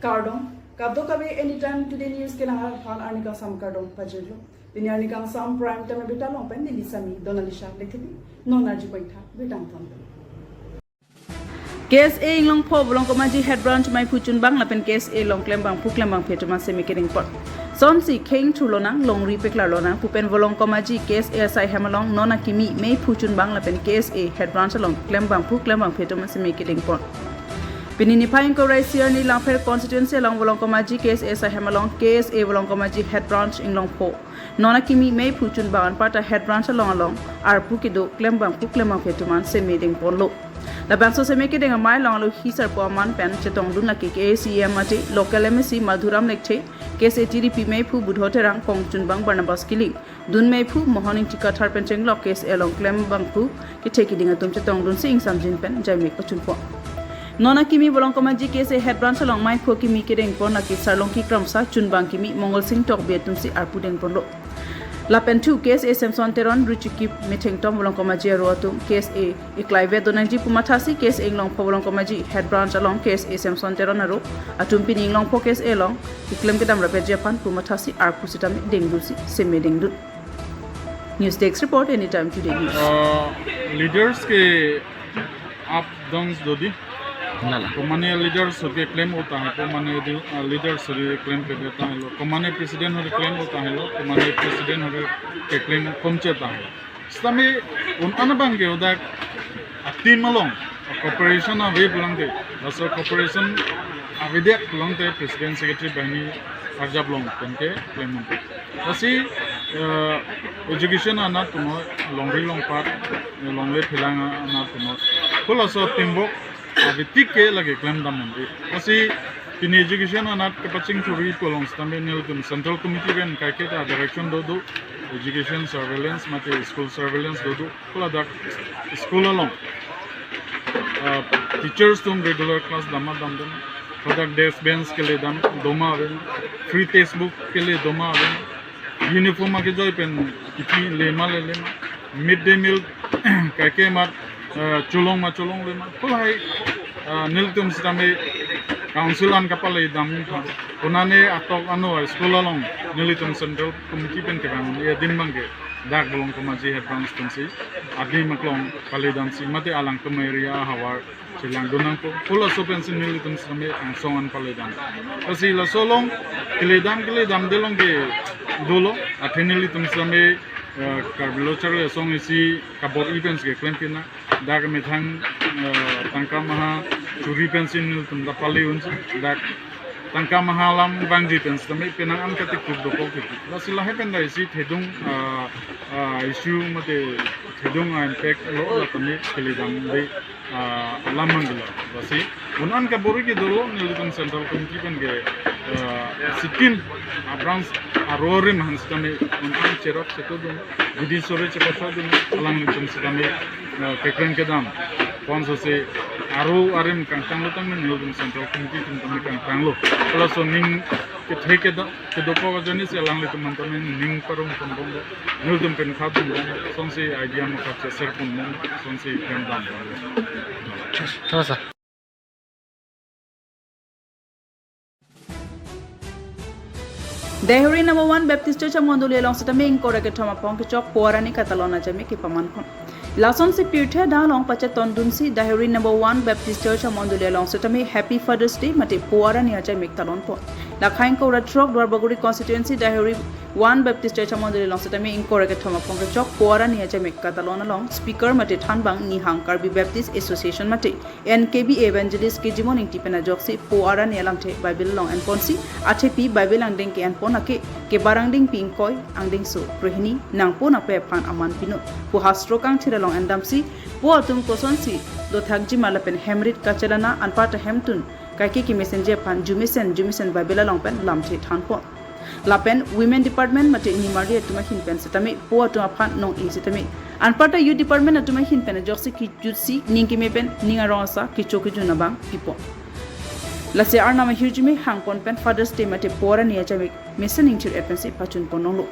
Cardon, Kabdo Kabe anytime today news ke lang hal arnika sam cardon pajelo. Dini arnika sam prime time betalong pen dili sami Donalisha lethebi non arji pointha betang thon. Case A long po belong komaji head branch mai puchun bang lapen case A long claim bang puk claim bang petuma semikering pot. Son si king chulonang long ripeklar lonang pupen volong komaji case A sai hamalong nona kimi mai puchun bang lapen case A head branch long claim bang puk claim bang petuma semikering pot. Pinini paing ko raisier ni lang per constituency long volong komaji case A sai hamalong case A volong komaji head branch ing long po. Nona kimi mai puchun bang pata head branch along ar pukido claim bang puk claim bang petuma semikering pot lo. La bangso se meke dengan mai long lo hisar po man pen chetong dun la ke ACM ate local MSc Madhuram lekche kese TDP mai phu budhote rang kong chun bang Barnabas Kiling dun mai phu mohoning tika thar pen cheng lo case along claim bang phu ke theki dinga tum chetong dun sing samjin pen jai me ko chun po nona kimi bolong komaji kese head branch along mai phu kimi ke deng po na ki sarlong ki kramsa chun bang kimi Mongol Singh tok be tum si arpu deng pon lo Lapen 2 case A Samson Teron Ruchiki meeting Tom Bolong Komaji Roatum case A Iklaive Donanji Pumatasi case A long po Bolong Komaji head branch along case A Samson Teron aro atumpi ning long po case A long iklem kedam rape Japan Pumatasi arpusitam dengdusi seme dengdu News Desk report anytime today news leaders के आप दंस दोदी कमाने लीडर्स के क्लेम होता है कमाने leaders claim पे देता है लोग कमाने प्रेसिडेंट हो क्लेम होता है लोग कमाने प्रेसिडेंट हो के क्लेम पहुंचता है इसमें उन अनबंग के उधर तीन मलों कॉर्पोरेशन अभी बुलाते बस कॉर्पोरेशन अविधेयक बुलाते प्रेसिडेंट सेक्रेटरी बहनी अर्जा बुलाऊं उनके क्लेम होते बस एजुकेशन आना तुम्हां लॉन्गरी लॉन्ग पार्ट लॉन्गले फिलांगा आना तुम्हां खुला सो टिम्बो अभी ठीक के लगे क्लेम दाम मंदी ऐसी इन एजुकेशन अनाथ के पचिंग चोरी पोलोंग स्टम्बे नेलुम सेंट्रल कमिटी बेन काके ता डायरेक्शन दो एजुकेशन सर्वेलेंस मते स्कूल सर्वेलेंस दो कोला दा स्कूल अलोंग टीचर्स तुम रेगुलर क्लास दामा दाम दम प्रोडक्ट डेस्क बेंच के लिए दाम दोमा आवेन फ्री टेक्स्ट बुक के लिए दोमा आवेन यूनिफॉर्म के जो पेन कितनी लेमा मिड डे मील काके मात चुलोंग ले मा कोलाई नीलतुम सितामे काउंसिल आन कपाल दाम उन्होंने आटक अनो स्कूल अलोंग नीलतुम सेंट्रल कमिटी पेन के ये दिन मंगे दाग बोलों को माजी हेड ब्रांच तुमसी आदि मकलों पाले दामसी मते आलांग कमेरिया हवार चिलांग दोनों को फुल असोपेन से नीलतुम सितामे आंसोंग पाले दाम ऐसी लसोलों किले दाम देलों के दोलो आठे नीलतुम सितामे कार्बिलो चले सोंग इसी काबोर इवेंट्स के क्लेम पिना दाग मेथांग तंका महा चुरी पेंसिल तुम दापाली उनसे दाग तंका महालाम बांजी पेंस तमें पेनांग आम कते कुक दोपो के लासिला है पेंदा इसी थेदुंग इश्यू मते थेदुंग इम्पैक्ट लो तमें केलिदाम दे लामंगला बसी उनान का बोरी के दोलो नीलतुम सेंट्रल कमिटी पेन के सिटीन ब्रांच आरोरे महंस तमें उनान चेरक सेतो दो विधि सोरे चेपसा दो अलांग नीलतुम सेतमें केकरन के दाम कौन से आरो आरिम कंटांग लो तमें नीलतुम सेंट्रल कमिटी तुम तमें कंटांग लो प्लस निंग के थे के दोपो जनी से अलांग नीलतुम तमें निंग परों तुम बोंगे नीलतुम पेन खाद तुम सोन से आइडिया में खाद सेर तुम सोन से पेन दाम थोड़ा सा Dehuri number 1 Baptist Church Monduli along Sitaming Korake Toma Ponk Chok Puarani Catalona Jamaica Pamanpon. Lason si Pirte da long pachaton dunsi Dehuri number 1 Baptist Church Monduli along Sitame Happy Father's Day Mate Puarani Jamaica Talon Pon. La Kainko Retrok Dwarbaguri constituency Dehuri 1 Baptist Church Monduli along Sitame in Korake Toma Ponk Chok Puarani Jamaica Talon along Speaker Mate Tanbang Nihang Karbi Baptist Association Mate NKB Evangelist Kijimoning Tipena Joksi Puarani Alamte Bible long and Ponsi ATP Bible and Denki and Pon ke barang ding ping koi ang ding so prehni nang po na pe pan aman pino pu hastro kang thiralong andamsi po atum koson si do thakji malapen hemrit kachalana anpata hemtun kaiki ki messenger pan jumisen babela long pen lamthi thanpon lapen women department mate nimari atuma hin pen setame po atuma phan nong e setame anpata youth department atuma hin pen joksi ki jutsi ningki me pen ninga ronsa ki choki junabang pipo Lase arna ma hirjimi hangpon pen Father's Day mate pora niya jamik misening chir epensi pachun ponolo.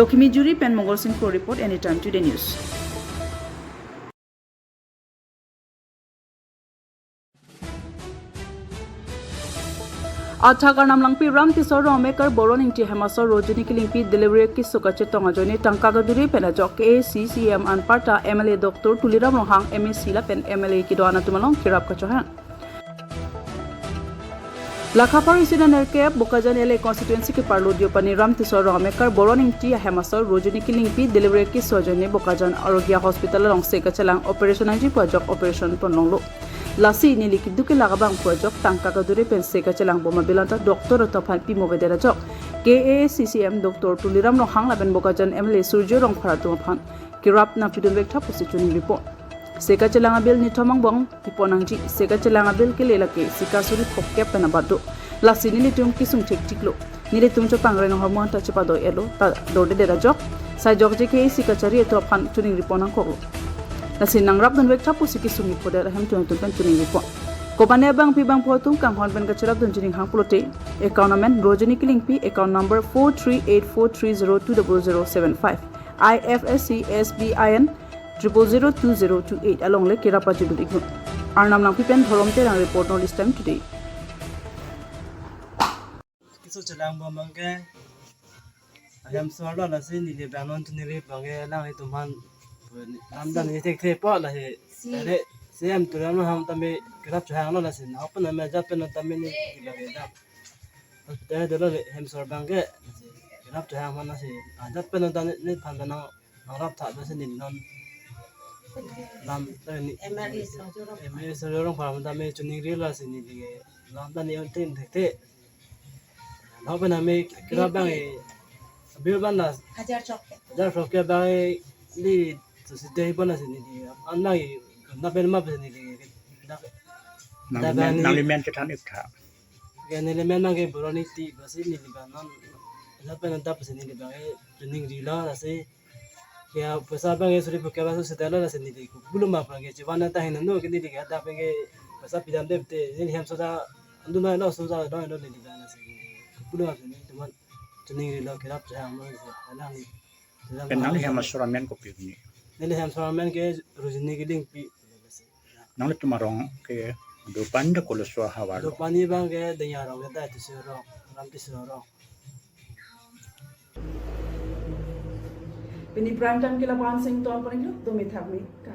Lokimi juri pen Mongol Singh Pro report anytime today news. Athakar namlang pi ram ti sor romekar boroning ti hemasor rojini kilingpi delivery ki sukache tongajoni tangkagaduri penajok ACCM anparta MLA Dr. Tuliram Rohang MSC la pen MLA ki doana tumalong kirap kachohan. Lakhapar resident RKF Bokajan LA constituency ke Parlodio Paniram Tisor Romekar Boroning Ti Hemasor Rojini Kilingpi delivery ki sojone Bokajan Arogya Hospital long seka chalang operation anji project operation tonlonglo lasi ni likiduke lagabang project tangkagaduri pen seka chalang boma bilanta doctor tophan pi movedera jok KACCM Dr. Tuliram Rohang laben Bokajan MLA Surjo Rong Pharatu phan kirap na pidun vekta position report Seka celanga bil ni thomang bong iponangji seka celanga bil ke lelake sika suri phokke penabado lasini ni tum kisung thik tiklo nile tum cho pangre no hormon ta chapa do elo ta dode de rajok sai jok je ke sika chari to phan tuning riponang ko lasin nangrap dan wek thapu siki sungi poder ham tun tun tuning ripon kopane bang pi bang photum kang hon ben ka charap dun jining hang pulote economen rojini killing pi account number 4384300075 IFSC SBIN 002028 along le Kirapa Judul Igun. Our name lang pipen Thoromte ang report no this time today. Kiso chalang bomangke ayam sordo la sin ni banon tuniri bange lang itu man namdan ni tek tek pa la he ale sem turam ham tame kirap chang la sin open me japen tame ni lage da te de lo hem sor bange kirap chang man na si japen tan ni phan na rap tha ba sin ni non lam ni MLA sorong pha ta me chuning ri la sin ni ge lam ta ni tin tek tek nó bên này mình cái bang ấy bill ban là हजार chọc cái bang ấy đi từ đây bên này thì anh này nó bên mà bên này nang limen ke tan ikta cái này là mình cái bro này thì bác sĩ này là nó bên đó bác sĩ này bang ấy training đi là sẽ cái पैसा bang ấy suri cái bác sĩ đó là sẽ đi belum mà bang cái jiwan ta hình nó cái đi cái đó bang cái पैसा pidam deh thì hem soda andu na lo soda đó nó đi là sẽ belum apa ni teman training di lo kirap jang lo alang ni pen nang liha masuramen ko pi ni nili ham soramen ke rojini ke ding pi nang le tumarong ke do panda ko lo swa hawa do pani bang ke denya ro ke ta tu se ro ram ti se ro Pini prime time kila pan sing ton paning lo to me thak me ka